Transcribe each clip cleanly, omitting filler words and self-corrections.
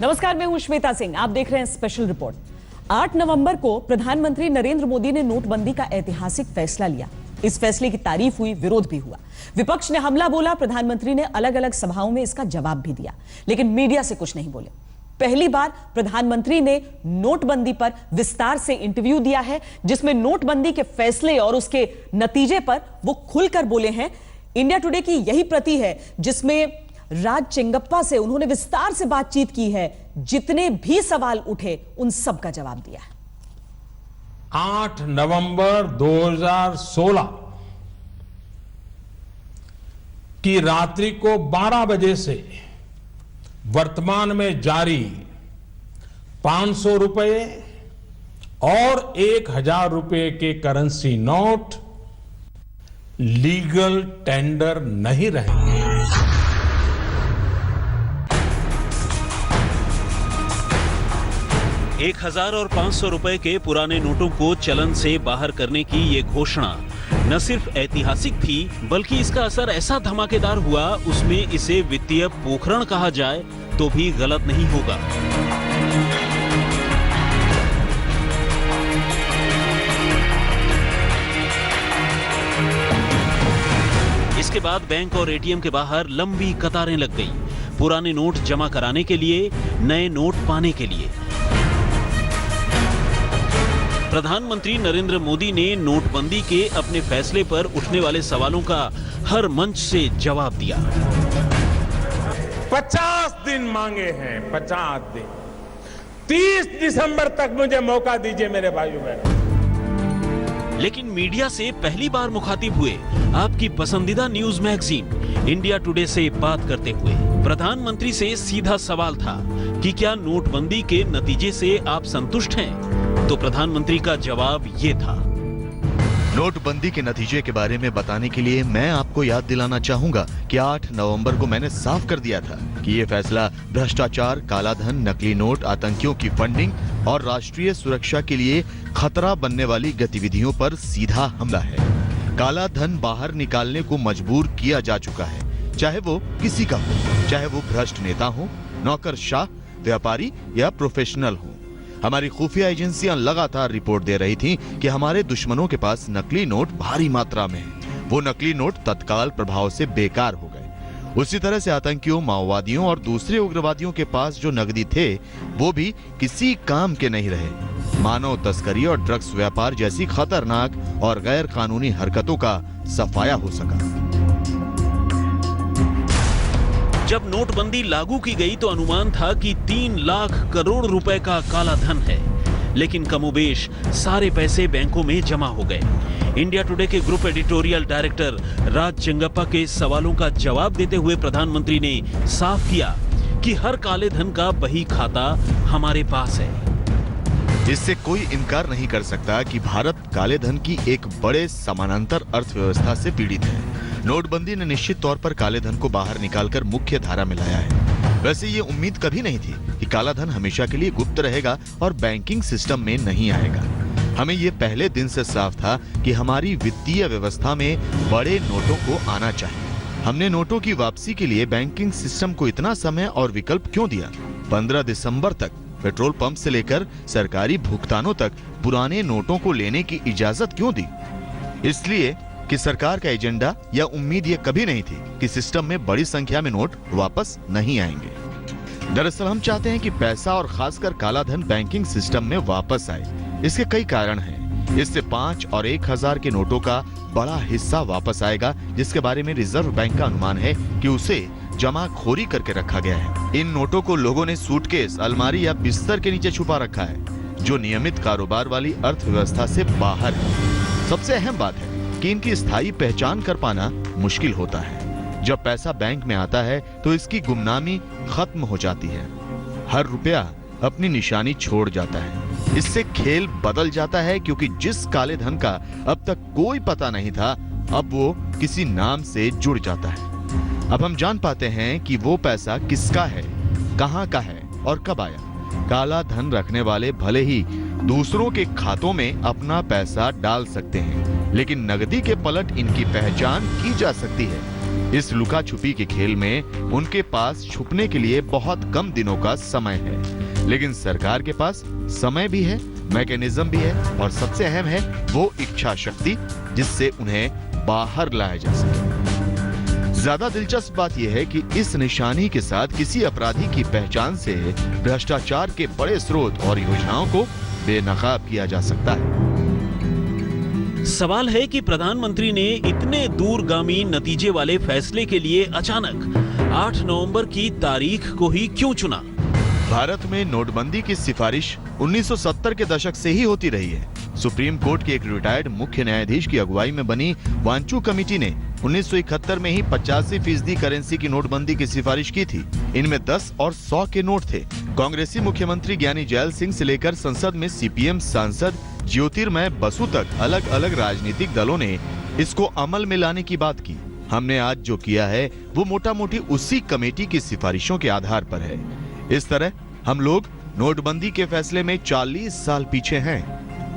नमस्कार, मैं हूं श्वेता सिंह। आप देख रहे हैं स्पेशल रिपोर्ट। 8 नवंबर को प्रधानमंत्री नरेंद्र मोदी ने नोटबंदी का ऐतिहासिक फैसला लिया। इस फैसले की तारीफ हुई, विरोध भी हुआ। विपक्ष ने हमला बोला, प्रधानमंत्री ने अलग अलग सभाओं में इसका जवाब भी दिया, लेकिन मीडिया से कुछ नहीं बोले। पहली बार प्रधानमंत्री ने नोटबंदी पर विस्तार से इंटरव्यू दिया है, जिसमें नोटबंदी के फैसले और उसके नतीजे पर वो खुलकर बोले हैं। इंडिया टुडे की यही प्रति है, जिसमें राज चेंगप्पा से उन्होंने विस्तार से बातचीत की है। जितने भी सवाल उठे उन सब का जवाब दिया है। 8 नवंबर 2016 की रात्रि को 12 बजे से वर्तमान में जारी 500 रुपए और 1000 रुपए के करेंसी नोट लीगल टेंडर नहीं रहेंगे। 1000 और 500 रुपए के पुराने नोटों को चलन से बाहर करने की ये घोषणा न सिर्फ ऐतिहासिक थी, बल्कि इसका असर ऐसा धमाकेदार हुआ, उसमें इसे वित्तीय पोखरण कहा जाए तो भी गलत नहीं होगा। इसके बाद बैंक और एटीएम के बाहर लंबी कतारें लग गई, पुराने नोट जमा कराने के लिए, नए नोट पाने के लिए। प्रधानमंत्री नरेंद्र मोदी ने नोटबंदी के अपने फैसले पर उठने वाले सवालों का हर मंच से जवाब दिया। 50 दिन मांगे हैं, 50 दिन। 30 दिसंबर तक मुझे मौका दीजिए मेरे भाइयों बहनों। लेकिन मीडिया से पहली बार मुखातिब हुए आपकी पसंदीदा न्यूज मैगजीन इंडिया टुडे से बात करते हुए प्रधानमंत्री से सीधा सवाल था कि क्या नोटबंदी के नतीजे से आप संतुष्ट हैं? तो प्रधानमंत्री का जवाब ये था। नोटबंदी के नतीजे के बारे में बताने के लिए मैं आपको याद दिलाना चाहूंगा कि 8 नवंबर को मैंने साफ कर दिया था कि ये फैसला भ्रष्टाचार, कालाधन, नकली नोट, आतंकियों की फंडिंग और राष्ट्रीय सुरक्षा के लिए खतरा बनने वाली गतिविधियों पर सीधा हमला है। काला धन बाहर निकालने को मजबूर किया जा चुका है, चाहे वो किसी का हो, चाहे वो भ्रष्ट नेता हो, नौकरशाह, व्यापारी या प्रोफेशनल हो। हमारी खुफिया एजेंसियां लगातार रिपोर्ट दे रही थीं कि हमारे दुश्मनों के पास नकली नोट भारी मात्रा में हैं। वो नकली नोट तत्काल प्रभाव से बेकार हो गए। उसी तरह से आतंकियों, माओवादियों और दूसरे उग्रवादियों के पास जो नकदी थे वो भी किसी काम के नहीं रहे। मानव तस्करी और ड्रग्स व्यापार जैसी खतरनाक और गैर कानूनी हरकतों का सफाया हो सका। जब नोटबंदी लागू की गई तो अनुमान था कि 3 लाख करोड़ रुपए का काला धन है, लेकिन कमोबेश सारे पैसे बैंकों में जमा हो गए। इंडिया टुडे के ग्रुप एडिटोरियल डायरेक्टर राज चेंगप्पा के सवालों का जवाब देते हुए प्रधानमंत्री ने साफ किया कि हर काले धन का बही खाता हमारे पास है। इससे कोई इनकार नहीं कर सकता कि भारत काले धन की एक बड़े समानांतर अर्थव्यवस्था से पीड़ित है। नोटबंदी ने निश्चित तौर पर काले धन को बाहर निकालकर मुख्य धारा में लाया है। वैसे ये उम्मीद कभी नहीं थी कि काला धन हमेशा के लिए गुप्त रहेगा और बैंकिंग सिस्टम में नहीं आएगा। हमें ये पहले दिन से साफ था कि हमारी वित्तीय व्यवस्था में बड़े नोटों को आना चाहिए। हमने नोटों की वापसी के लिए बैंकिंग सिस्टम को इतना समय और विकल्प क्यों दिया? 15 दिसंबर तक पेट्रोल पंप से लेकर सरकारी भुगतानों तक पुराने नोटों को लेने की इजाजत क्यों दी? इसलिए कि सरकार का एजेंडा या उम्मीद ये कभी नहीं थी कि सिस्टम में बड़ी संख्या में नोट वापस नहीं आएंगे। दरअसल हम चाहते हैं कि पैसा और खासकर काला धन बैंकिंग सिस्टम में वापस आए। इसके कई कारण हैं। इससे 5 और 1000 के नोटों का बड़ा हिस्सा वापस आएगा, जिसके बारे में रिजर्व बैंक का अनुमान है कि उसे जमाखोरी करके रखा गया है। इन नोटों को लोगों ने सूटकेस, अलमारी या बिस्तर के नीचे छुपा रखा है, जो नियमित कारोबार वाली अर्थव्यवस्था से बाहर है। सबसे अहम बात है कि इनकी स्थायी पहचान कर पाना मुश्किल होता है। जब पैसा बैंक में आता है तो इसकी गुमनामी खत्म हो जाती है। हर रुपया अपनी निशानी छोड़ जाता है। इससे खेल बदल जाता है, क्योंकि जिस काले धन का अब तक कोई पता नहीं था, अब वो किसी नाम से जुड़ जाता है। अब हम जान पाते हैं कि वो पैसा किसका है, कहां का है और कब आया। काला धन रखने वाले भले ही दूसरों के खातों में अपना पैसा डाल सकते हैं, लेकिन नगदी के पलट इनकी पहचान की जा सकती है। इस लुका छुपी के खेल में उनके पास छुपने के लिए बहुत कम दिनों का समय है, लेकिन सरकार के पास समय भी है, मैकेनिज्म भी है और सबसे अहम है वो इच्छा शक्ति जिससे उन्हें बाहर लाया जा सके। ज्यादा दिलचस्प बात यह है कि इस निशानी के साथ किसी अपराधी की पहचान से भ्रष्टाचार के बड़े स्रोत और योजनाओं को बेनकाब किया जा सकता है। सवाल है कि प्रधानमंत्री ने इतने दूरगामी नतीजे वाले फैसले के लिए अचानक 8 नवंबर की तारीख को ही क्यों चुना? भारत में नोटबंदी की सिफारिश 1970 के दशक से ही होती रही है। सुप्रीम कोर्ट के एक रिटायर्ड मुख्य न्यायाधीश की अगुवाई में बनी वांचू कमेटी ने 1971 में ही 85% करेंसी की नोटबंदी की सिफारिश की थी। इनमें 10 और 100 के नोट थे। कांग्रेसी मुख्यमंत्री ज्ञानी जैल सिंह से लेकर संसद में सीपीएम सांसद ज्योतिर्मय बसु तक अलग अलग राजनीतिक दलों ने इसको अमल में लाने की बात की। हमने आज जो किया है वो मोटा मोटी उसी कमेटी की सिफारिशों के आधार पर है। इस तरह हम लोग नोटबंदी के फैसले में 40 साल पीछे हैं।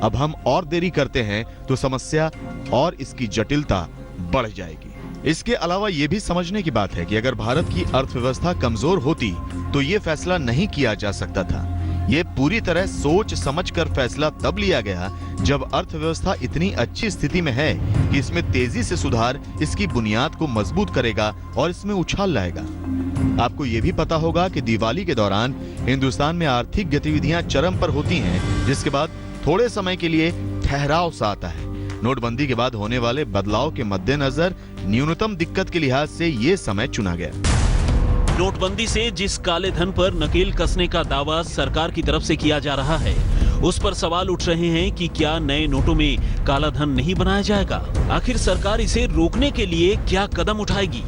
अब हम और देरी करते हैं तो समस्या और इसकी जटिलता बढ़ जाएगी। इसके अलावा ये भी समझने की बात है कि अगर भारत की अर्थव्यवस्था कमजोर होती तो ये फैसला नहीं किया जा सकता था। ये पूरी तरह सोच समझकर फैसला तब लिया गया जब अर्थव्यवस्था इतनी अच्छी स्थिति में है कि इसमें तेजी से सुधार इसकी बुनियाद को मजबूत करेगा और इसमें उछाल लाएगा। आपको ये भी पता होगा कि दिवाली के दौरान हिंदुस्तान में आर्थिक गतिविधियां चरम पर होती हैं, जिसके बाद थोड़े समय के लिए ठहराव सा आता है। नोटबंदी के बाद होने वाले बदलाव के मद्देनजर न्यूनतम दिक्कत के लिहाज से ये समय चुना गया। नोटबंदी से जिस काले धन पर नकेल कसने का दावा सरकार की तरफ से किया जा रहा है, उस पर सवाल उठ रहे हैं कि क्या नए नोटों में काला धन नहीं बनाया जाएगा? आखिर सरकार इसे रोकने के लिए क्या कदम उठाएगी?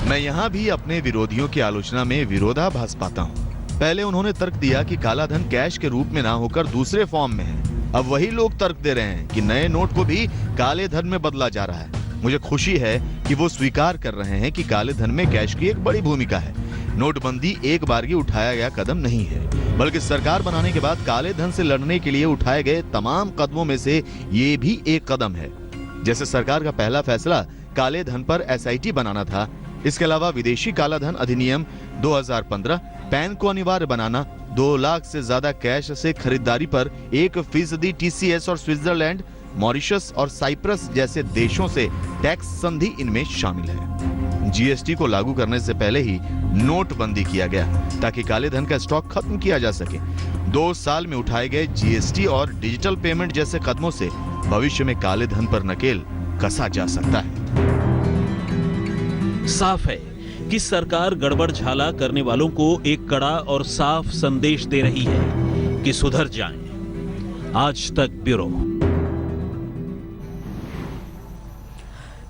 मैं यहाँ भी अपने विरोधियों की आलोचना में विरोधाभास पाता हूँ। पहले उन्होंने तर्क दिया कि काला धन कैश के रूप में ना होकर दूसरे फॉर्म में है। अब वही लोग तर्क दे रहे हैं कि नए नोट को भी काले धन में बदला जा रहा है। मुझे खुशी है कि वो स्वीकार कर रहे हैं कि काले धन में कैश की एक बड़ी भूमिका है। नोटबंदी एक बार ही उठाया गया कदम नहीं है, बल्कि सरकार बनाने के बाद काले धन से लड़ने के लिए उठाए गए तमाम कदमों में से ये भी एक कदम है। जैसे सरकार का पहला फैसला काले धन पर SIT बनाना था। इसके अलावा विदेशी काला धन अधिनियम 2015, पैन को अनिवार्य बनाना, 2 लाख से ज्यादा कैश से खरीदारी पर 1% TCS और स्विट्जरलैंड, मॉरिशस और साइप्रस जैसे देशों से टैक्स संधि इनमें शामिल है। GST को लागू करने से पहले ही नोटबंदी किया गया ताकि काले धन का स्टॉक खत्म किया जा सके। 2 साल में उठाए गए GST और डिजिटल पेमेंट जैसे कदमों से भविष्य में काले धन पर नकेल कसा जा सकता है। साफ है कि सरकार गड़बड़ झाला करने वालों को एक कड़ा और साफ संदेश दे रही है कि सुधर जाएं। आज तक ब्यूरो।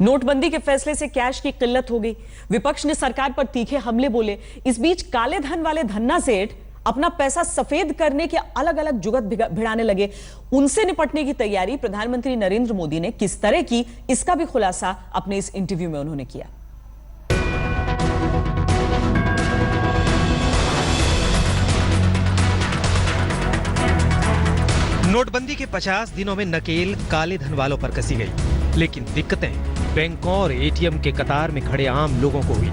नोटबंदी के फैसले से कैश की किल्लत हो गई। विपक्ष ने सरकार पर तीखे हमले बोले। इस बीच काले धन वाले धन्ना सेठ अपना पैसा सफेद करने के अलग अलग जुगत भिड़ाने लगे। उनसे निपटने की तैयारी प्रधानमंत्री नरेंद्र मोदी ने किस तरह की, इसका भी खुलासा अपने इस इंटरव्यू में उन्होंने किया। नोटबंदी के 50 दिनों में नकेल काले धन वालों पर कसी गई, लेकिन दिक्कतें बैंकों और ATM के कतार में खड़े आम लोगों को हुई।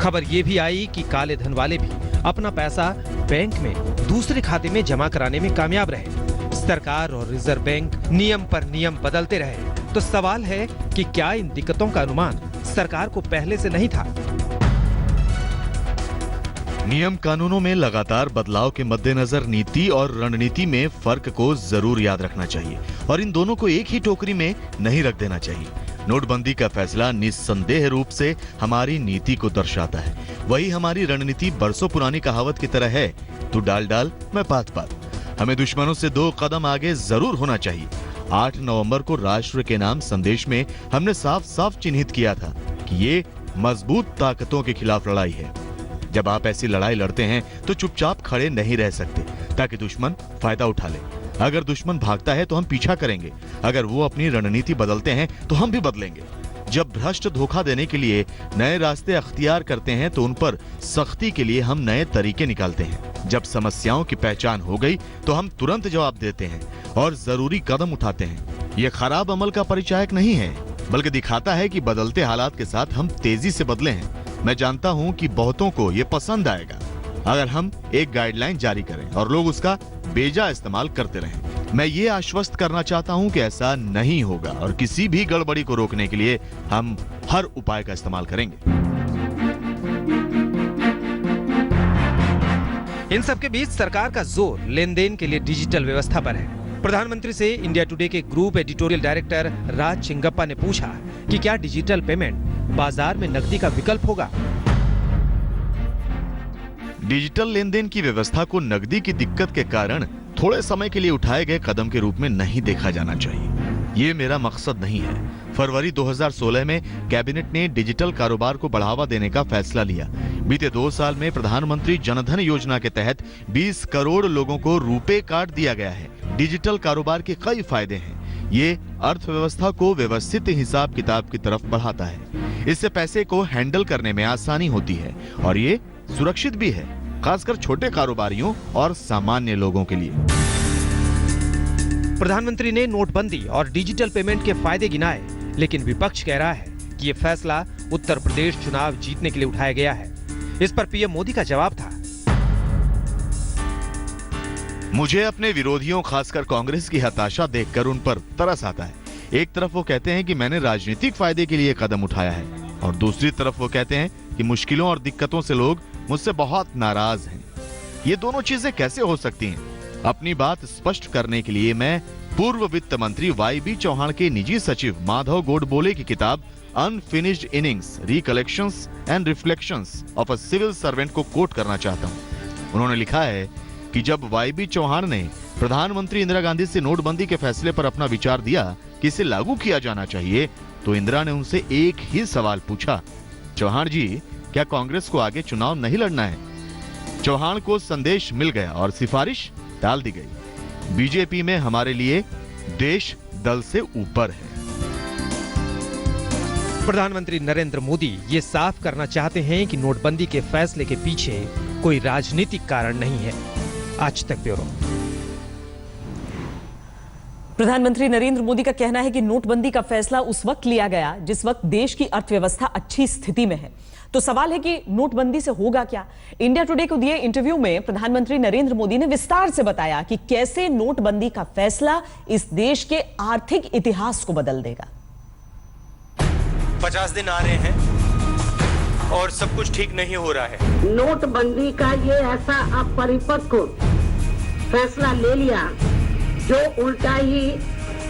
खबर ये भी आई कि काले धन वाले भी अपना पैसा बैंक में दूसरे खाते में जमा कराने में कामयाब रहे। सरकार और रिजर्व बैंक नियम पर नियम बदलते रहे। तो सवाल है कि क्या इन दिक्कतों का अनुमान सरकार को पहले से नहीं था? नियम कानूनों में लगातार बदलाव के मद्देनजर नीति और रणनीति में फर्क को जरूर याद रखना चाहिए और इन दोनों को एक ही टोकरी में नहीं रख देना चाहिए। नोटबंदी का फैसला निस्संदेह रूप से हमारी नीति को दर्शाता है। वही हमारी रणनीति बरसों पुरानी कहावत की तरह है, तू डाल डाल मैं पात पात। हमें दुश्मनों से 2 कदम आगे जरूर होना चाहिए। 8 नवंबर को राष्ट्र के नाम संदेश में हमने साफ साफ चिन्हित किया था कि ये मजबूत ताकतों के खिलाफ लड़ाई है। जब आप ऐसी लड़ाई लड़ते हैं तो चुपचाप खड़े नहीं रह सकते ताकि दुश्मन फायदा उठा ले। अगर दुश्मन भागता है तो हम पीछा करेंगे, अगर वो अपनी रणनीति बदलते हैं तो हम भी बदलेंगे। जब भ्रष्ट धोखा देने के लिए नए रास्ते अख्तियार करते हैं तो उन पर सख्ती के लिए हम नए तरीके निकालते हैं। जब समस्याओं की पहचान हो गई तो हम तुरंत जवाब देते हैं और जरूरी कदम उठाते हैं। ये खराब अमल का परिचायक नहीं है, बल्कि दिखाता है कि बदलते हालात के साथ हम तेजी से बदले हैं। मैं जानता हूं कि बहुतों को ये पसंद आएगा अगर हम एक गाइडलाइन जारी करें और लोग उसका बेजा इस्तेमाल करते रहें। मैं ये आश्वस्त करना चाहता हूं कि ऐसा नहीं होगा और किसी भी गड़बड़ी को रोकने के लिए हम हर उपाय का इस्तेमाल करेंगे। इन सबके बीच सरकार का जोर लेन देन के लिए डिजिटल व्यवस्था पर है। प्रधानमंत्री से इंडिया टुडे के ग्रुप एडिटोरियल डायरेक्टर राज चिंगप्पा ने पूछा कि क्या डिजिटल पेमेंट बाजार में नकदी का विकल्प होगा। डिजिटल लेन देन की व्यवस्था को नकदी की दिक्कत के कारण थोड़े समय के लिए उठाए गए कदम के रूप में नहीं देखा जाना चाहिए। ये मेरा मकसद नहीं है। फरवरी 2016 में कैबिनेट ने डिजिटल कारोबार को बढ़ावा देने का फैसला लिया। बीते 2 साल में प्रधानमंत्री जनधन योजना के तहत 20 करोड़ लोगों को रुपे कार्ड दिया गया है। डिजिटल कारोबार के कई फायदे हैं। ये अर्थव्यवस्था को व्यवस्थित हिसाब किताब की तरफ बढ़ाता है। इससे पैसे को हैंडल करने में आसानी होती है और ये सुरक्षित भी है, खासकर छोटे कारोबारियों और सामान्य लोगों के लिए। प्रधानमंत्री ने नोटबंदी और डिजिटल पेमेंट के फायदे गिनाए, लेकिन विपक्ष कह रहा है कि ये फैसला उत्तर प्रदेश चुनाव जीतने के लिए उठाया गया है। इस पर पीएम मोदी का जवाब था, मुझे अपने विरोधियों खासकर कांग्रेस की हताशा देखकर उन पर तरस आता है। एक तरफ वो कहते हैं कि मैंने राजनीतिक फायदे के लिए कदम उठाया है और दूसरी तरफ वो कहते हैं कि मुश्किलों और दिक्कतों से लोग मुझसे बहुत नाराज हैं। ये दोनों चीजें कैसे हो सकती हैं? अपनी बात स्पष्ट करने के लिए मैं पूर्व वित्त मंत्री वाईबी चौहान के निजी सचिव माधव गोडबोले की किताब unfinished innings recollections and reflections of a civil servant को कोट करना चाहता हूं। उन्होंने लिखा है कि जब वाईबी चौहान ने प्रधानमंत्री इंदिरा गांधी से नोटबंदी के फैसले पर अपना विचार दिया कि इसे लागू किया जाना चाहिए, तो इंदिरा ने उनसे एक ही सवाल पूछा, चौहान जी क्या कांग्रेस को आगे चुनाव नहीं लड़ना है? चौहान को संदेश मिल गया और सिफारिश डाल दी गई। बीजेपी में हमारे लिए देश दल से ऊपर है। प्रधानमंत्री नरेंद्र मोदी ये साफ करना चाहते हैं कि नोटबंदी के फैसले के पीछे कोई राजनीतिक कारण नहीं है। आज तक ब्यूरो। प्रधानमंत्री नरेंद्र मोदी का कहना है कि नोटबंदी का फैसला उस वक्त लिया गया जिस वक्त देश की अर्थव्यवस्था अच्छी स्थिति में है। तो सवाल है कि नोटबंदी से होगा क्या? इंडिया टुडे को दिए इंटरव्यू में प्रधानमंत्री नरेंद्र मोदी ने विस्तार से बताया कि कैसे नोटबंदी का फैसला इस देश के आर्थिक इतिहास को बदल देगा। 50 दिन आ रहे हैं और सब कुछ ठीक नहीं हो रहा है। नोटबंदी का ये ऐसा अपरिपक्व फैसला ले लिया जो उल्टा ही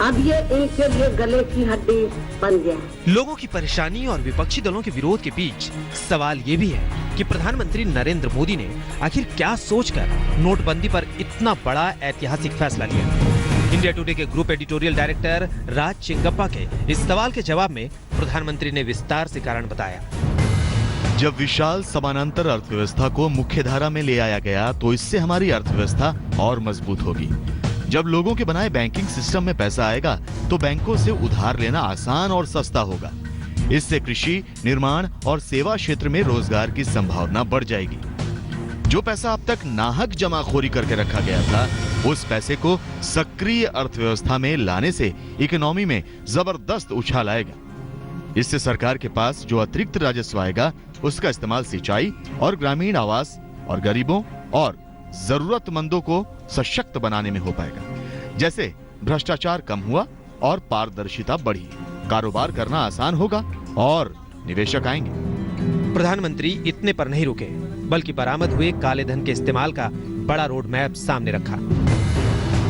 अब ये इनके लिए गले की हड्डी बन गया। लोगों की परेशानी और विपक्षी दलों के विरोध के बीच सवाल ये भी है कि प्रधानमंत्री नरेंद्र मोदी ने आखिर क्या सोचकर नोटबंदी पर इतना बड़ा ऐतिहासिक फैसला लिया। इंडिया टुडे के ग्रुप एडिटोरियल डायरेक्टर राज चिंगप्पा के इस सवाल के जवाब में प्रधानमंत्री ने विस्तार से कारण बताया। जब विशाल समानांतर अर्थव्यवस्था को मुख्य धारा में ले आया गया तो इससे हमारी अर्थव्यवस्था और मजबूत होगी। जब लोगों के बनाए बैंकिंग सिस्टम में पैसा आएगा तो बैंकों से उधार लेना आसान और सस्ता होगा। इससे कृषि, निर्माण और सेवा क्षेत्र में रोजगार की संभावना बढ़ जाएगी। जो पैसा अब तक नाहक जमाखोरी करके रखा गया था, उस पैसे को सक्रिय अर्थव्यवस्था में लाने से इकोनॉमी में जबरदस्त उछाल आएगा। इससे सरकार के पास जो अतिरिक्त राजस्व आएगा उसका इस्तेमाल सिंचाई और ग्रामीण आवास और गरीबों और जरूरतमंदों को सशक्त बनाने में हो पाएगा। जैसे भ्रष्टाचार कम हुआ और पारदर्शिता बढ़ी, कारोबार करना आसान होगा और निवेशक आएंगे। प्रधानमंत्री इतने पर नहीं रुके, बल्कि बरामद हुए काले धन के इस्तेमाल का बड़ा रोड मैप सामने रखा।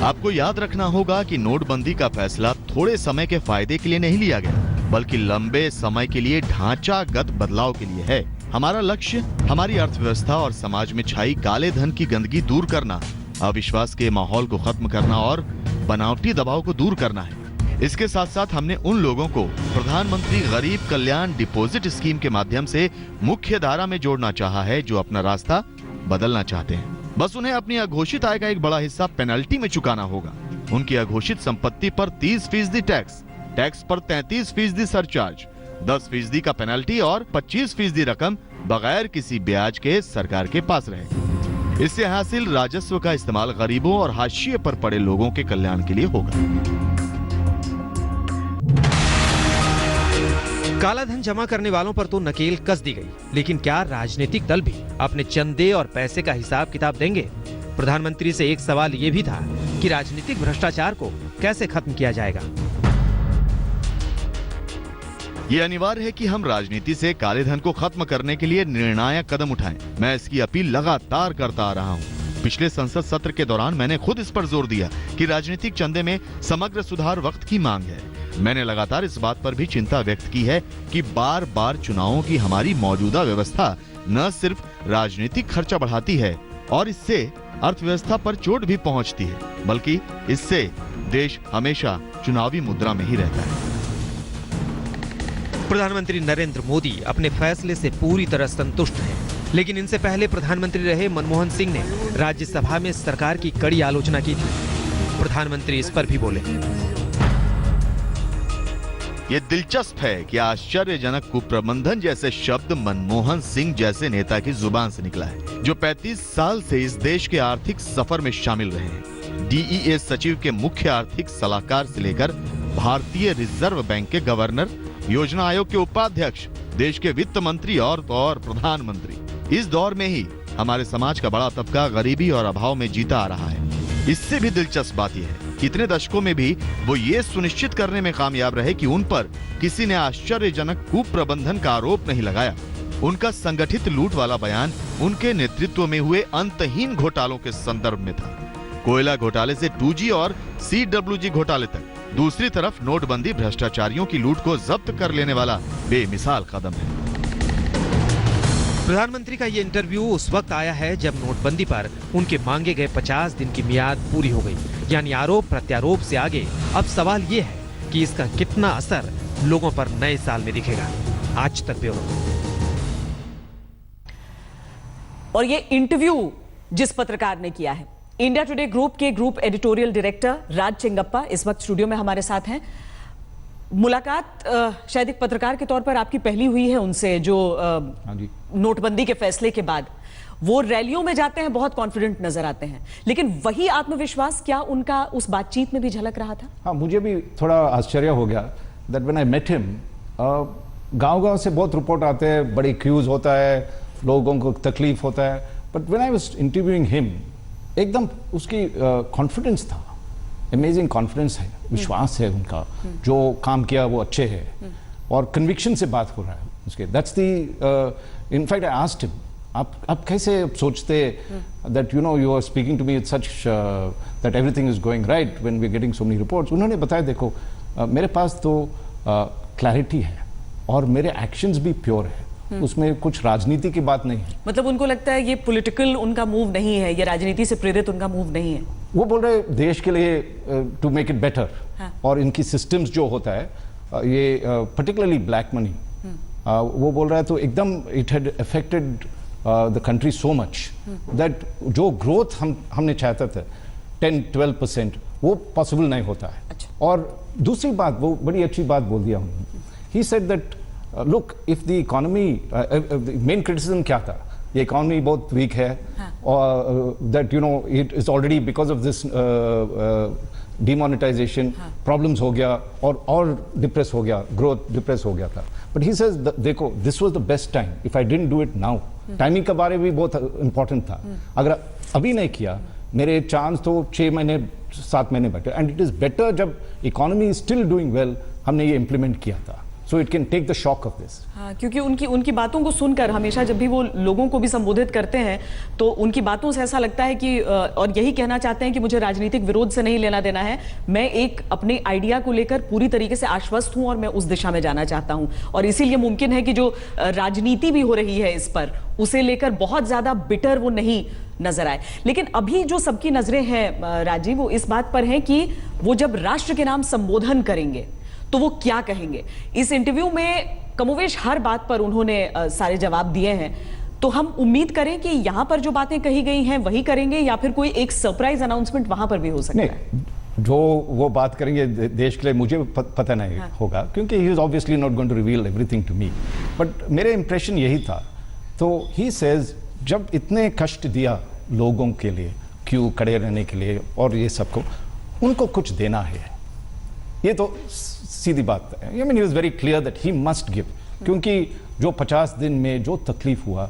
आपको याद रखना होगा कि नोटबंदी का फैसला थोड़े समय के फायदे के लिए नहीं लिया गया, बल्कि लंबे समय के लिए ढांचागत बदलाव के लिए है। हमारा लक्ष्य हमारी अर्थव्यवस्था और समाज में छाई काले धन की गंदगी दूर करना, अविश्वास के माहौल को खत्म करना और बनावटी दबाव को दूर करना है। इसके साथ साथ हमने उन लोगों को प्रधानमंत्री गरीब कल्याण डिपॉजिट स्कीम के माध्यम से मुख्य धारा में जोड़ना चाहा है, जो अपना रास्ता बदलना चाहते हैं। बस उन्हें अपनी अघोषित आय का एक बड़ा हिस्सा पेनल्टी में चुकाना होगा। उनकी अघोषित संपत्ति पर 30% टैक्स पर 33% सरचार्ज, 10% का पेनल्टी और 25% रकम बगैर किसी ब्याज के सरकार के पास रहे। इससे हासिल राजस्व का इस्तेमाल गरीबों और हाशिए पर पड़े लोगों के कल्याण के लिए होगा। कालाधन जमा करने वालों पर तो नकेल कस दी गई, लेकिन क्या राजनीतिक दल भी अपने चंदे और पैसे का हिसाब किताब देंगे? प्रधानमंत्री से एक सवाल ये भी था कि राजनीतिक भ्रष्टाचार को कैसे खत्म किया जाएगा। ये अनिवार्य है कि हम राजनीति से काले धन को खत्म करने के लिए निर्णायक कदम उठाएं। मैं इसकी अपील लगातार करता आ रहा हूं। पिछले संसद सत्र के दौरान मैंने खुद इस पर जोर दिया कि राजनीतिक चंदे में समग्र सुधार वक्त की मांग है। मैंने लगातार इस बात पर भी चिंता व्यक्त की है कि बार बार चुनावों की हमारी मौजूदा व्यवस्था न सिर्फ राजनीतिक खर्चा बढ़ाती है और इससे अर्थव्यवस्था पर चोट भी पहुंचती है, बल्कि इससे देश हमेशा चुनावी मुद्रा में ही रहता है। प्रधानमंत्री नरेंद्र मोदी अपने फैसले से पूरी तरह संतुष्ट हैं, लेकिन इनसे पहले प्रधानमंत्री रहे मनमोहन सिंह ने राज्यसभा में सरकार की कड़ी आलोचना की थी। प्रधानमंत्री इस पर भी बोले। ये दिलचस्प है कि आश्चर्यजनक कुप्रबंधन जैसे शब्द मनमोहन सिंह जैसे नेता की जुबान से निकला है, जो 35 साल से इस देश के आर्थिक सफर में शामिल रहे हैं। डीईए सचिव के मुख्य आर्थिक सलाहकार से लेकर भारतीय रिजर्व बैंक के गवर्नर, योजना आयोग के उपाध्यक्ष, देश के वित्त मंत्री और प्रधानमंत्री। इस दौर में ही हमारे समाज का बड़ा तबका गरीबी और अभाव में जीता आ रहा है। इससे भी दिलचस्प बात यह है, इतने दशकों में भी वो ये सुनिश्चित करने में कामयाब रहे कि उन पर किसी ने आश्चर्यजनक कुप्रबंधन का आरोप नहीं लगाया। उनका संगठित लूट वाला बयान उनके नेतृत्व में हुए अंतहीन घोटालों के संदर्भ में था। कोयला घोटाले से 2G और CWG घोटाले तक। दूसरी तरफ नोटबंदी भ्रष्टाचारियों की लूट को जब्त कर लेने वाला बेमिसाल कदम है। प्रधानमंत्री का ये इंटरव्यू उस वक्त आया है जब नोटबंदी पर उनके मांगे गए 50 दिन की मियाद पूरी हो गई। यानी आरोप प्रत्यारोप से आगे अब सवाल ये है कि इसका कितना असर लोगों पर नए साल में दिखेगा। आज तक ब्यूरो। और ये इंटरव्यू जिस पत्रकार ने किया है, इंडिया टुडे ग्रुप के ग्रुप एडिटोरियल डायरेक्टर राज चेंगप्पा इस वक्त स्टूडियो में हमारे साथ हैं। मुलाकात शायद एक पत्रकार के तौर पर आपकी पहली हुई है उनसे, जो नोटबंदी के फैसले के बाद वो रैलियों में जाते हैं, बहुत कॉन्फिडेंट नजर आते हैं, लेकिन वही आत्मविश्वास क्या उनका उस बातचीत में भी झलक रहा था? हाँ, मुझे भी थोड़ा आश्चर्य हो गया that when I met him. गांव-गांव से बहुत रिपोर्ट आते हैं, बड़ी क्यूज होता है, लोगों को तकलीफ होता है, but when I was interviewing him एकदम उसकी कॉन्फिडेंस था, अमेजिंग कॉन्फिडेंस है, विश्वास है उनका, जो काम किया वो अच्छे है और कन्विक्शन से बात हो रहा है उसके। That's the in fact I asked him, आप कैसे सोचते that you know you are speaking to me with such that everything is going right when we are getting so many reports. उन्होंने बताया देखो मेरे पास तो क्लैरिटी है और मेरे एक्शंस भी प्योर है, उसमें कुछ राजनीति की बात नहीं है। मतलब उनको लगता है ये पॉलिटिकल उनका मूव नहीं है, ये राजनीति से प्रेरित उनका मूव नहीं है। वो बोल रहे देश के लिए टू मेक इट बेटर, और इनकी सिस्टम्स जो होता है ये पर्टिकुलरली ब्लैक मनी, वो बोल रहा है तो एकदम it had affected the country so much that जो ग्रोथ हमने चाहता था 10-12% वो पॉसिबल नहीं होता है। अच्छा। और दूसरी बात, वो बड़ी अच्छी बात बोल दिया उन्होंने। He said that look, if the economy, main criticism क्या था, ये इकोनॉमी बहुत वीक है, और that you know it is already because of this demonetization problems हो गया और डिप्रेस हो गया, ग्रोथ डिप्रेस हो गया था। बट ही सेज देखो this was the best time, if I didn't do it now, timing का बारे भी बहुत इंपॉर्टेंट था, अगर अभी नहीं किया मेरे चांस तो 6 महीने 7 महीने बैठे, एंड इट इज बेटर जब economy is still doing well हमने ये इम्प्लीमेंट किया था। So it can take the shock of this. हाँ, क्योंकि उनकी बातों को सुनकर हमेशा जब भी वो लोगों को भी संबोधित करते हैं तो उनकी बातों से ऐसा लगता है कि और यही कहना चाहते हैं कि मुझे राजनीतिक विरोध से नहीं लेना देना है, मैं एक अपने आइडिया को लेकर पूरी तरीके से आश्वस्त हूं और मैं उस दिशा में जाना चाहता हूं, और इसीलिए मुमकिन है कि जो राजनीति भी हो रही है इस पर, उसे लेकर बहुत ज्यादा बिटर वो नहीं नजर आए। लेकिन अभी जो सबकी नजरें हैं राजीव, वो इस बात पर हैं कि वो जब राष्ट्र के नाम संबोधन करेंगे तो वो क्या कहेंगे। इस इंटरव्यू में कमोवेश हर बात पर उन्होंने सारे जवाब दिए हैं, तो हम उम्मीद करें कि यहां पर जो बातें कही गई हैं वही करेंगे, या फिर कोई एक सरप्राइज अनाउंसमेंट वहां पर भी हो सकता है? जो वो बात करेंगे देश के लिए मुझे पता नहीं होगा, क्योंकि he is obviously not going to reveal everything to me, but मेरे इंप्रेशन यही था। तो ही सेज जब इतने कष्ट दिया लोगों के लिए, क्यों खड़े रहने के लिए और ये सबको, उनको कुछ देना है। ये तो सीधी बात है। I mean, he was very clear that he must give, क्योंकि जो 50 दिन में जो तकलीफ हुआ,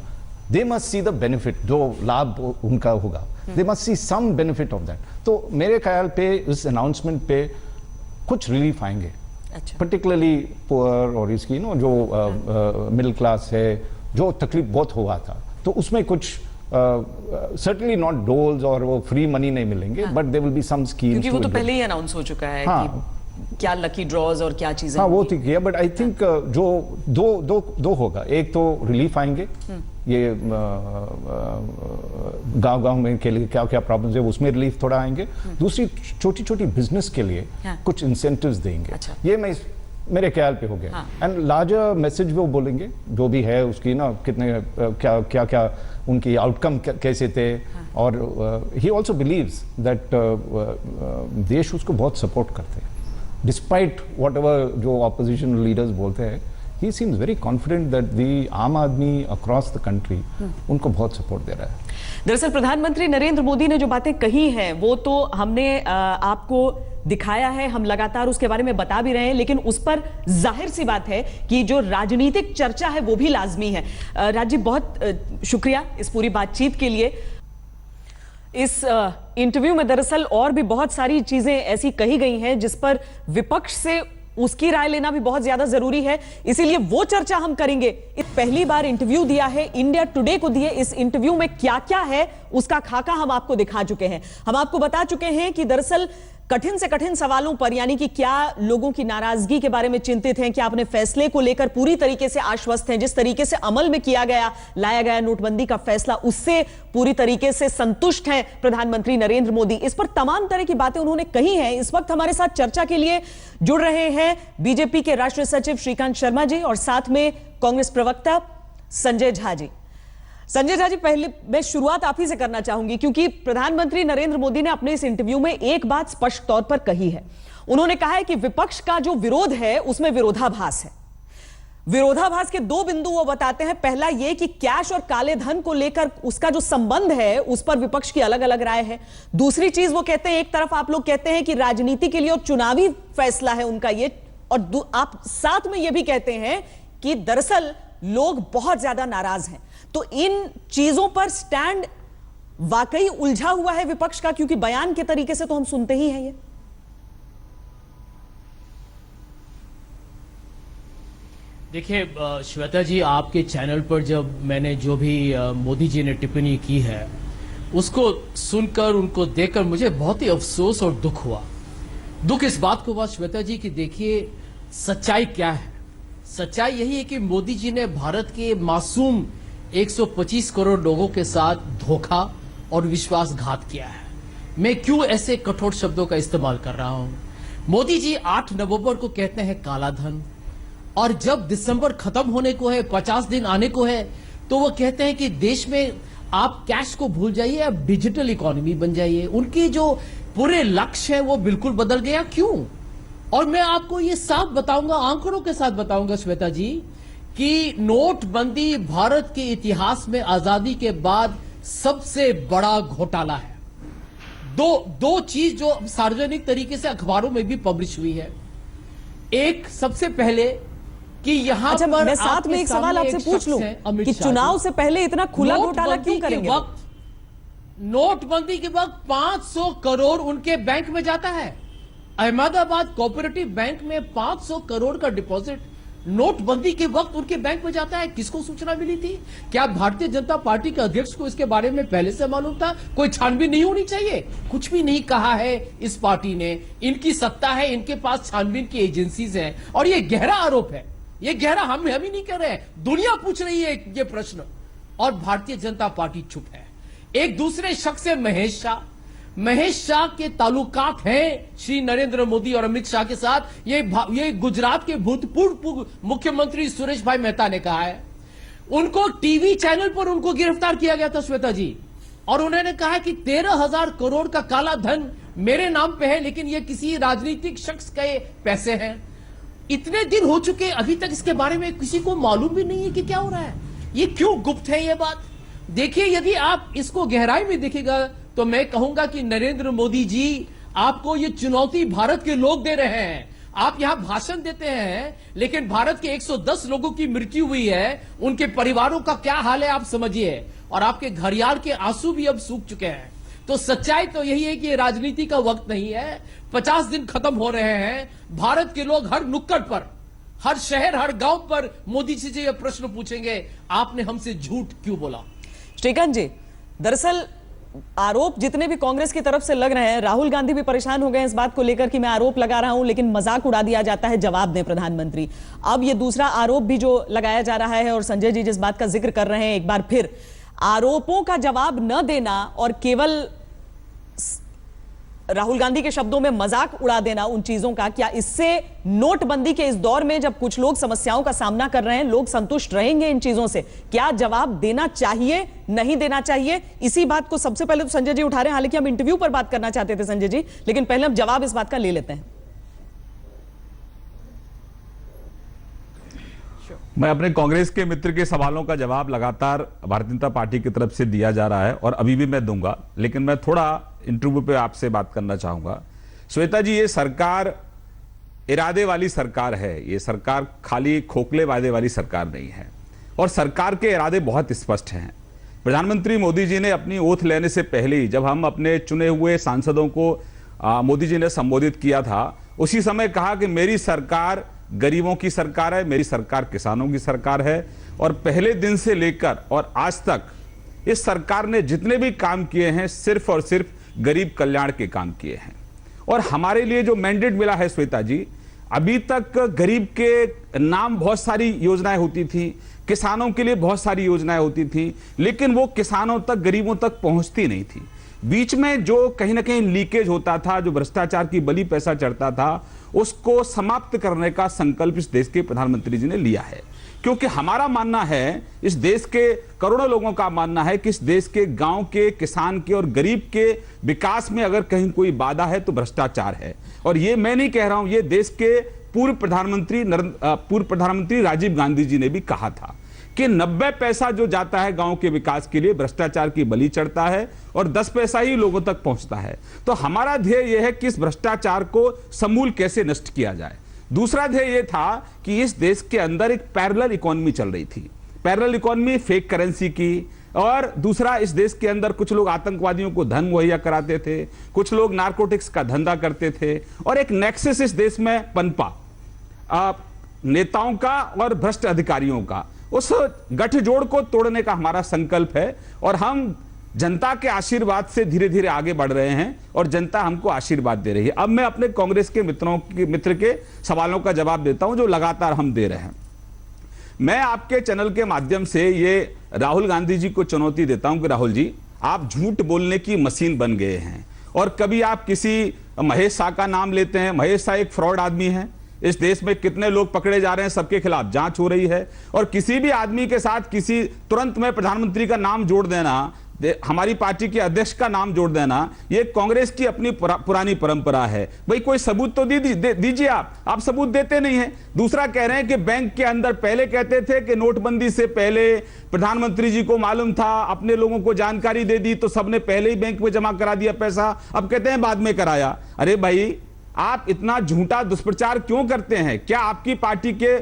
they must see the benefit, जो लाभ उनका होगा, they must see some benefit of that। तो मेरे ख्याल पे इस अनाउंसमेंट पे कुछ रिलीफ आएंगे, पर्टिकुलरली पुअर और इसकी जो मिडिल क्लास है, जो तकलीफ बहुत हुआ था, तो उसमें कुछ certainly not doles और वो फ्री मनी नहीं मिलेंगे, but there will be some schemes, क्योंकि वो तो पहले ही अनाउंस हो चुका है कि क्या लकी ड्रॉज और क्या चीजें। हाँ, वो ठीक है, बट आई थिंक जो दो होगा, एक तो रिलीफ आएंगे, ये गांव में के लिए क्या क्या प्रॉब्लम्स है उसमें रिलीफ थोड़ा आएंगे, दूसरी छोटी छोटी बिजनेस के लिए कुछ इंसेंटिव्स देंगे। ये मैं मेरे ख्याल पे हो गया। एंड लार्जर मैसेज वो बोलेंगे जो भी है उसकी कितने क्या उनकी आउटकम कैसे थे, और ही ऑल्सो बिलीव्स दैट देश उसको बहुत सपोर्ट करते हैं, डिस्पाइट वॉट एवर जो ऑपोजिशन लीडर्स बोलते हैं। ही seems very confident that the आम आदमी अक्रॉस द कंट्री उनको बहुत सपोर्ट दे रहा है। दरअसल प्रधानमंत्री नरेंद्र मोदी ने जो बातें कही हैं वो तो हमने आपको दिखाया है, हम लगातार उसके बारे में बता भी रहे हैं, लेकिन उस पर जाहिर सी बात है कि जो राजनीतिक चर्चा है वो भी लाजमी है। राज जी, बहुत शुक्रिया इस पूरी बातचीत के लिए। इस इंटरव्यू में दरअसल और भी बहुत सारी चीजें ऐसी कही गई हैं जिस पर विपक्ष से उसकी राय लेना भी बहुत ज्यादा जरूरी है, इसीलिए वो चर्चा हम करेंगे। पहली बार इंटरव्यू दिया है इंडिया टुडे को दिए, इस इंटरव्यू में क्या क्या है उसका खाका हम आपको दिखा चुके हैं। हम आपको बता चुके हैं कि दरअसल कठिन से कठिन सवालों पर, यानी कि क्या लोगों की नाराजगी के बारे में चिंतित हैं, क्या अपने फैसले को लेकर पूरी तरीके से आश्वस्त हैं, जिस तरीके से अमल में लाया गया नोटबंदी का फैसला, उससे पूरी तरीके से संतुष्ट हैं प्रधानमंत्री नरेंद्र मोदी। इस पर तमाम तरह की बातें उन्होंने कही हैं। इस वक्त हमारे साथ चर्चा के लिए जुड़ रहे हैं बीजेपी के राष्ट्रीय सचिव श्रीकांत शर्मा जी और साथ में कांग्रेस प्रवक्ता संजय झा जी। संजय झा जी, पहले मैं शुरुआत आप ही से करना चाहूंगी, क्योंकि प्रधानमंत्री नरेंद्र मोदी ने अपने इस इंटरव्यू में एक बात स्पष्ट तौर पर कही है। उन्होंने कहा है कि विपक्ष का जो विरोध है उसमें विरोधाभास है। विरोधाभास के दो बिंदु वो बताते हैं। पहला यह कि कैश और काले धन को लेकर उसका जो संबंध है उस पर विपक्ष की अलग अलग राय है। दूसरी चीज वो कहते हैं, एक तरफ आप लोग कहते हैं कि राजनीति के लिए और चुनावी फैसला है उनका ये, और आप साथ में यह भी कहते हैं कि दरअसल लोग बहुत ज्यादा नाराज हैं। तो इन चीजों पर स्टैंड वाकई उलझा हुआ है विपक्ष का, क्योंकि बयान के तरीके से तो हम सुनते ही हैं ये। देखिए श्वेता जी, आपके चैनल पर जब मैंने जो भी मोदी जी ने टिप्पणी की है उसको सुनकर, उनको देखकर मुझे बहुत ही अफसोस और दुख हुआ। दुख इस बात को हुआ श्वेता जी कि देखिए सच्चाई क्या है। सच्चाई यही है कि मोदी जी ने भारत के मासूम 125 करोड़ लोगों के साथ धोखा और विश्वासघात किया है। मैं क्यों ऐसे कठोर शब्दों का इस्तेमाल कर रहा हूं? मोदी जी 8 नवंबर को कहते हैं काला धन, और जब दिसंबर खत्म होने को है, 50 दिन आने को है, तो वो कहते हैं कि देश में आप कैश को भूल जाइए, आप डिजिटल इकोनॉमी बन जाइए। उनकी जो पूरे लक्ष्य है वो बिल्कुल बदल गया। क्यों? और मैं आपको ये साफ बताऊंगा, आंकड़ों के साथ बताऊंगा श्वेता जी, कि नोटबंदी भारत के इतिहास में आजादी के बाद सबसे बड़ा घोटाला है। दो चीज जो सार्वजनिक तरीके से अखबारों में भी पब्लिश हुई है। एक, सबसे पहले कि यहां पर मैं साथ में एक सवाल आपसे पूछ लूं कि चुनाव से पहले इतना खुला घोटाला क्यों करेंगे? नोटबंदी के वक्त 500 करोड़ उनके बैंक में जाता है। अहमदाबाद कोऑपरेटिव बैंक में 500 करोड़ का डिपॉजिट नोटबंदी के वक्त उनके बैंक में जाता है। किसको सूचना मिली थी? क्या भारतीय जनता पार्टी के अध्यक्ष को इसके बारे में पहले से मालूम था? कोई छानबीन नहीं होनी चाहिए? कुछ भी नहीं कहा है इस पार्टी ने। इनकी सत्ता है, इनके पास छानबीन की एजेंसीज हैं, और ये गहरा आरोप है। ये गहरा हम ही नहीं कर रहे हैं, दुनिया पूछ रही है ये प्रश्न, और भारतीय जनता पार्टी चुप है। एक दूसरे शख्स है महेश शाह के ताल्लुकात हैं श्री नरेंद्र मोदी और अमित शाह के साथ। ये गुजरात के भूतपूर्व मुख्यमंत्री सुरेश भाई मेहता ने कहा है। उनको टीवी चैनल पर उनको गिरफ्तार किया गया था श्वेता जी, और उन्होंने कहा कि 13,000 करोड़ का काला धन मेरे नाम पे है, लेकिन ये किसी राजनीतिक शख्स के पैसे हैं। इतने दिन हो चुके, अभी तक इसके बारे में किसी को मालूम भी नहीं है कि क्या हो रहा है। ये क्यों गुप्त है ये बात? देखिए, यदि आप इसको गहराई में देखेगा तो मैं कहूंगा कि नरेंद्र मोदी जी, आपको ये चुनौती भारत के लोग दे रहे हैं। आप यहां भाषण देते हैं, लेकिन भारत के 110 लोगों की मृत्यु हुई है, उनके परिवारों का क्या हाल है आप समझिए, और आपके घड़ियाल के आंसू भी अब सूख चुके हैं। तो सच्चाई तो यही है कि ये राजनीति का वक्त नहीं है। 50 दिन खत्म हो रहे हैं, भारत के लोग हर नुक्कड़ पर, हर शहर, हर गांव पर मोदी जी से यह प्रश्न पूछेंगे, आपने हमसे झूठ क्यों बोला। श्रीकांत जी, दरअसल आरोप जितने भी कांग्रेस की तरफ से लग रहे हैं, राहुल गांधी भी परेशान हो गए इस बात को लेकर कि मैं आरोप लगा रहा हूं लेकिन मजाक उड़ा दिया जाता है, जवाब दें प्रधानमंत्री। अब ये दूसरा आरोप भी जो लगाया जा रहा है, और संजय जी जिस बात का जिक्र कर रहे हैं, एक बार फिर आरोपों का जवाब न देना और केवल राहुल गांधी के शब्दों में मजाक उड़ा देना उन चीजों का, क्या इससे नोटबंदी के इस दौर में जब कुछ लोग समस्याओं का सामना कर रहे हैं, लोग संतुष्ट रहेंगे इन चीजों से? क्या जवाब देना चाहिए, नहीं देना चाहिए? इसी बात को सबसे पहले तो संजय जी उठा रहे हैं, हालांकि हम इंटरव्यू पर बात करना चाहते थे संजय जी, लेकिन पहले हम जवाब इस बात का ले लेते हैं। मैं अपने कांग्रेस के मित्र के सवालों का जवाब लगातार भारतीय जनता पार्टी की तरफ से दिया जा रहा है और अभी भी मैं दूंगा, लेकिन मैं थोड़ा इंटरव्यू पे आपसे बात करना चाहूंगा। श्वेता जी, ये सरकार इरादे वाली सरकार है, ये सरकार खाली खोखले वादे वाली सरकार नहीं है, और सरकार के इरादे बहुत स्पष्ट हैं। प्रधानमंत्री मोदी जी ने अपनी ओथ लेने से पहले ही, जब हम अपने चुने हुए सांसदों को मोदी जी ने संबोधित किया था, उसी समय कहा कि मेरी सरकार गरीबों की सरकार है, मेरी सरकार किसानों की सरकार है, और पहले दिन से लेकर और आज तक इस सरकार ने जितने भी काम किए हैं सिर्फ और सिर्फ गरीब कल्याण के काम किए हैं। और हमारे लिए जो मैंडेट मिला है श्वेता जी, अभी तक गरीब के नाम बहुत सारी योजनाएं होती थी, किसानों के लिए बहुत सारी योजनाएं होती थी, लेकिन वो किसानों तक, गरीबों तक पहुंचती नहीं थी। बीच में जो कहीं ना कहीं लीकेज होता था, जो भ्रष्टाचार की बली पैसा चढ़ता था, उसको समाप्त करने का संकल्प इस देश के प्रधानमंत्री जी ने लिया है। क्योंकि हमारा मानना है, इस देश के करोड़ों लोगों का मानना है कि इस देश के गांव के, किसान के और गरीब के विकास में अगर कहीं कोई बाधा है तो भ्रष्टाचार है। और ये मैं नहीं कह रहा हूं, ये देश के पूर्व प्रधानमंत्री राजीव गांधी जी ने भी कहा था कि 90 पैसा जो जाता है गांव के विकास के लिए भ्रष्टाचार की बलि चढ़ता है और 10 पैसा ही लोगों तक पहुंचता है। तो हमारा ध्येय यह है कि इस भ्रष्टाचार को समूल कैसे नष्ट किया जाए। दूसरा ध्येय यह था कि इस देश के अंदर एक पैरेलल इकोनॉमी चल रही थी, पैरेलल इकोनॉमी फेक करेंसी की, और दूसरा इस देश के अंदर कुछ लोग आतंकवादियों को धन मुहैया कराते थे, कुछ लोग नारकोटिक्स का धंधा करते थे, और एक नेक्सस इस देश में पनपा नेताओं का और भ्रष्ट अधिकारियों का। उस गठजोड़ को तोड़ने का हमारा संकल्प है, और हम जनता के आशीर्वाद से धीरे धीरे आगे बढ़ रहे हैं और जनता हमको आशीर्वाद दे रही है। अब मैं अपने कांग्रेस के मित्र के सवालों का जवाब देता हूं जो लगातार हम दे रहे हैं। मैं आपके चैनल के माध्यम से ये राहुल गांधी जी को चुनौती देता हूं कि राहुल जी, आप झूठ बोलने की मशीन बन गए हैं, और कभी आप किसी महेश शाह का नाम लेते हैं। महेश शाह एक फ्रॉड आदमी है। इस देश में कितने लोग पकड़े जा रहे हैं, सबके खिलाफ जांच हो रही है, और किसी भी आदमी के साथ किसी तुरंत में प्रधानमंत्री का नाम जोड़ देना, हमारी पार्टी के अध्यक्ष का नाम जोड़ देना, ये कांग्रेस की अपनी पुरानी परंपरा है। भाई कोई सबूत तो दीजिए। आप सबूत देते नहीं हैं। दूसरा कह रहे हैं कि बैंक के अंदर, पहले कहते थे कि नोटबंदी से पहले प्रधानमंत्री जी को मालूम था, अपने लोगों को जानकारी दे दी तो सबने पहले ही बैंक में जमा करा दिया पैसा, अब कहते हैं बाद में कराया। अरे भाई, आप इतना झूठा दुष्प्रचार क्यों करते हैं? क्या आपकी पार्टी के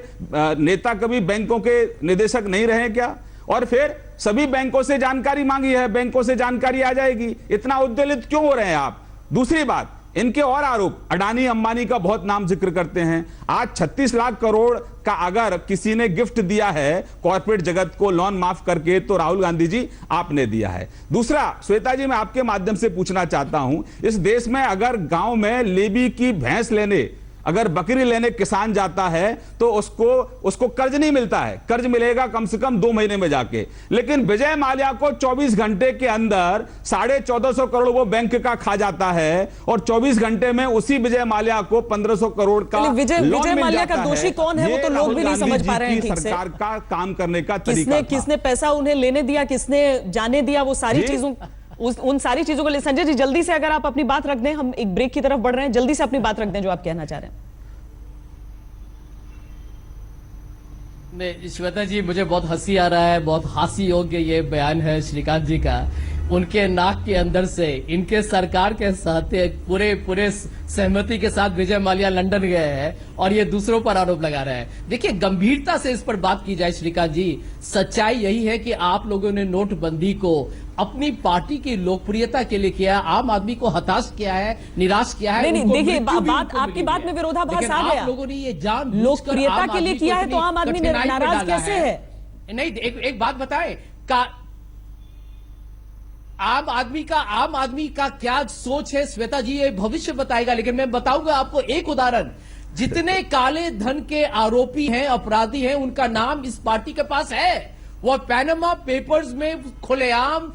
नेता कभी बैंकों के निदेशक नहीं रहे क्या? और फिर सभी बैंकों से जानकारी मांगी है, बैंकों से जानकारी आ जाएगी। इतना उद्वेलित क्यों हो रहे हैं आप? दूसरी बात, इनके और आरोप, अडानी अंबानी का बहुत नाम जिक्र करते हैं। आज 36 लाख करोड़ का अगर किसी ने गिफ्ट दिया है कॉर्पोरेट जगत को लोन माफ करके, तो राहुल गांधी जी आपने दिया है। दूसरा, श्वेता जी, मैं आपके माध्यम से पूछना चाहता हूं, इस देश में अगर गांव में लेवी की भैंस लेने, अगर बकरी लेने किसान जाता है तो उसको कर्ज नहीं मिलता है। कर्ज मिलेगा कम से कम 2 महीने में जाके, लेकिन विजय माल्या को 24 घंटे के अंदर 1450 करोड़ वो बैंक का खा जाता है, और 24 घंटे में उसी विजय माल्या को 1500 करोड़ का विजय माल्या का दोषी कौन है, वो तो लोग भी नहीं समझ पा रहे हैं ठीक से। सरकार का काम करने का तरीका, किसने पैसा उन्हें लेने दिया, किसने जाने दिया, वो सारी चीजों, उन सारी चीजों को ले। संजय जी, जल्दी से अगर आप अपनी बात रख दें, हम एक ब्रेक की तरफ बढ़ रहे हैं, जल्दी से अपनी बात रख दें जो आप कहना चाह रहे हैं। श्वेता जी, मुझे बहुत हंसी आ रहा है, बहुत हास्य योग्य ये बयान है श्रीकांत जी का उनके नाक के अंदर से इनके सरकार के साथ पूरे सहमति के साथ विजय माल्या लंदन गए हैं और ये दूसरों पर आरोप लगा रहे हैं। देखिए, गंभीरता से इस पर बात की जाए श्रीकांत जी, सच्चाई यही है कि आप लोगों ने नोटबंदी को अपनी पार्टी की लोकप्रियता के लिए किया, आम आदमी को हताश किया है, निराश किया है। नहीं, देखिए बात आपकी बात में विरोधाभास आ गया। आप लोगों ने ये जान लोकप्रियता के लिए किया है तो आम आदमी नाराज कैसे है? नहीं, एक बात बताएं, आम आदमी का क्या सोच है श्वेता जी, ये भविष्य बताएगा। लेकिन मैं बताऊंगा आपको एक उदाहरण, जितने काले धन के आरोपी हैं, अपराधी हैं, उनका नाम इस पार्टी के पास है। वो पैनामा पेपर्स में खुलेआम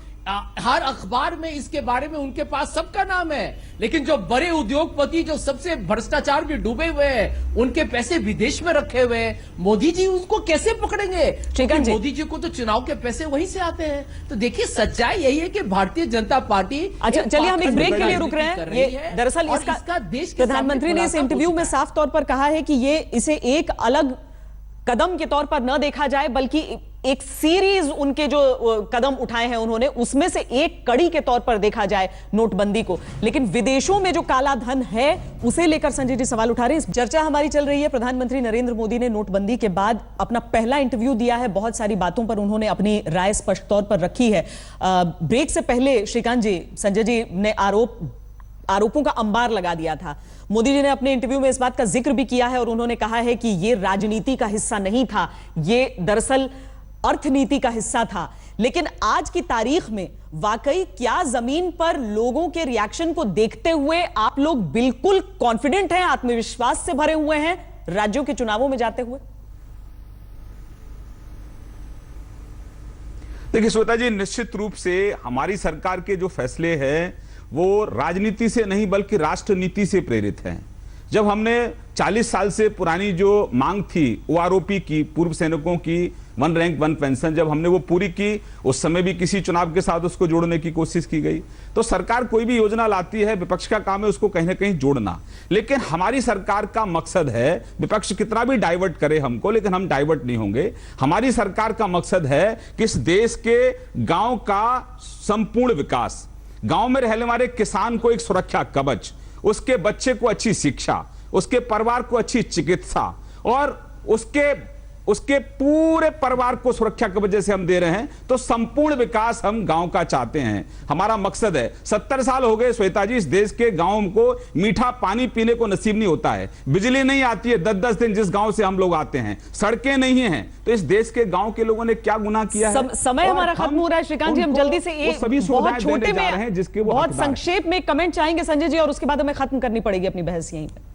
हर अखबार में इसके बारे में उनके पास सबका नाम है। लेकिन जो बड़े उद्योगपति जो सबसे भ्रष्टाचार में डूबे हुए हैं, उनके पैसे विदेश में रखे हुए हैं, मोदी जी उनको कैसे पकड़ेंगे? क्योंकि मोदी जी को तो चुनाव के पैसे वहीं से आते हैं। तो देखिए, सच्चाई यही है कि भारतीय जनता पार्टी, अच्छा चलिए हम एक ब्रेक के लिए रुक रहे हैं। ये दरअसल इसका देश प्रधानमंत्री ने इस इंटरव्यू में साफ तौर पर कहा है कि ये इसे एक अलग कदम के तौर पर न देखा जाए, बल्कि एक सीरीज उनके जो कदम उठाए हैं उन्होंने, उसमें से एक कड़ी के तौर पर देखा जाए नोटबंदी को। लेकिन विदेशों में जो काला धन है उसे लेकर संजय जी सवाल उठा रहे हैं। चर्चा हमारी चल रही है। प्रधानमंत्री नरेंद्र मोदी ने नोटबंदी के बाद अपना पहला इंटरव्यू दिया है। बहुत सारी बातों पर उन्होंने अपनी राय स्पष्ट तौर पर रखी है। ब्रेक से पहले श्रीकांत जी, संजय जी ने आरोपों का अंबार लगा दिया था। मोदी जी ने अपने इंटरव्यू में इस बात का जिक्र भी किया है और उन्होंने कहा है कि यह राजनीति का हिस्सा नहीं था, यह दरअसल अर्थनीति का हिस्सा था। लेकिन आज की तारीख में वाकई क्या जमीन पर लोगों के रिएक्शन को देखते हुए आप लोग बिल्कुल कॉन्फिडेंट हैं, आत्मविश्वास से भरे हुए हैं राज्यों के चुनावों में जाते हुए? देखिए श्वेता जी, निश्चित रूप से हमारी सरकार के जो फैसले हैं वो राजनीति से नहीं बल्कि राष्ट्रनीति से प्रेरित हैं। जब हमने 40 साल से पुरानी जो मांग थी ओआरओपी की, पूर्व सैनिकों की 1 रैंक 1 पेंशन, जब हमने वो पूरी की, उस समय भी किसी चुनाव के साथ उसको जोड़ने की कोशिश की गई। तो सरकार कोई भी योजना लाती है, विपक्ष का काम है उसको कहीं ना कहीं जोड़ना। लेकिन हमारी सरकार का मकसद है, विपक्ष कितना भी डाइवर्ट करे हमको, लेकिन हम डाइवर्ट नहीं होंगे। हमारी सरकार का मकसद है कि इस देश के गांव का संपूर्ण विकास, गांव में रहने वाले किसान को एक सुरक्षा कवच, उसके बच्चे को अच्छी शिक्षा, उसके परिवार को अच्छी चिकित्सा और उसके पूरे परिवार को सुरक्षा कवच जैसे हम दे रहे हैं, तो संपूर्ण विकास हम गांव का चाहते हैं। हमारा मकसद है। 70 साल हो गए श्वेता जी, इस देश के गांव को मीठा पानी पीने को नसीब नहीं होता है, बिजली नहीं आती है 10-10 दिन जिस गांव से हम लोग आते हैं, सड़कें नहीं हैं। तो इस देश के गांव के लोगों ने क्या गुनाह किया है? समय हमारा खत्म हो रहा है श्रीकांत जी, हम जल्दी से एक बहुत छोटे में जिसके बहुत संक्षेप में कमेंट चाहेंगे संजय जी, और उसके बाद हमें खत्म करनी पड़ेगी अपनी बहस यहीं पर।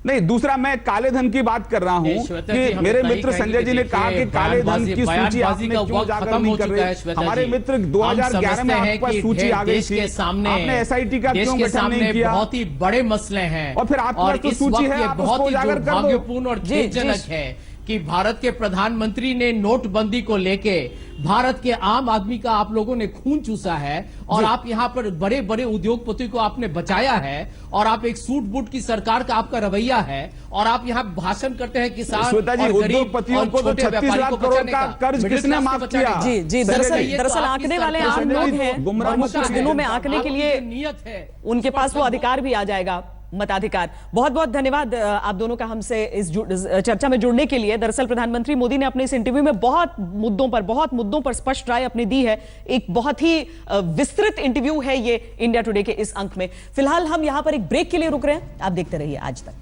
नहीं, दूसरा मैं काले धन की बात कर रहा हूं कि मेरे मित्र संजय जी ने कहा कि काले धन की सूची आपने क्यों उजागर नहीं कर रहे? हमारे मित्र 2011 में आपके पास सूची आ गई थी, आपने एसआईटी का क्यों गठन नहीं किया? बहुत ही बड़े मसले हैं और फिर आपके पास तो सूची है, आप उसको उजागर कर दो। दुर्भाग्यपूर्ण और खेदजनक है कि भारत के प्रधानमंत्री ने नोटबंदी को लेके भारत के आम आदमी का आप लोगों ने खून चूसा है और आप यहां पर बड़े बड़े उद्योगपति को आपने बचाया है और आप एक सूट बूट की सरकार का आपका रवैया है और आप यहां भाषण करते हैं किसान और गरीब और छोटे व्यापारियों को बचाने का कर्ज किसने माफ किया? जी दरअसल आंकने वाले आम लोग हैं, कुछ दिनों में आंकने के लिए नियत है, उनके पास वो अधिकार भी आ जाएगा, मताधिकार। बहुत बहुत धन्यवाद आप दोनों का हमसे इस चर्चा में जुड़ने के लिए। दरअसल प्रधानमंत्री मोदी ने अपने इस इंटरव्यू में बहुत मुद्दों पर स्पष्ट राय अपनी दी है। एक बहुत ही विस्तृत इंटरव्यू है ये इंडिया टुडे के इस अंक में। फिलहाल हम यहां पर एक ब्रेक के लिए रुक रहे हैं, आप देखते रहिए आज तक।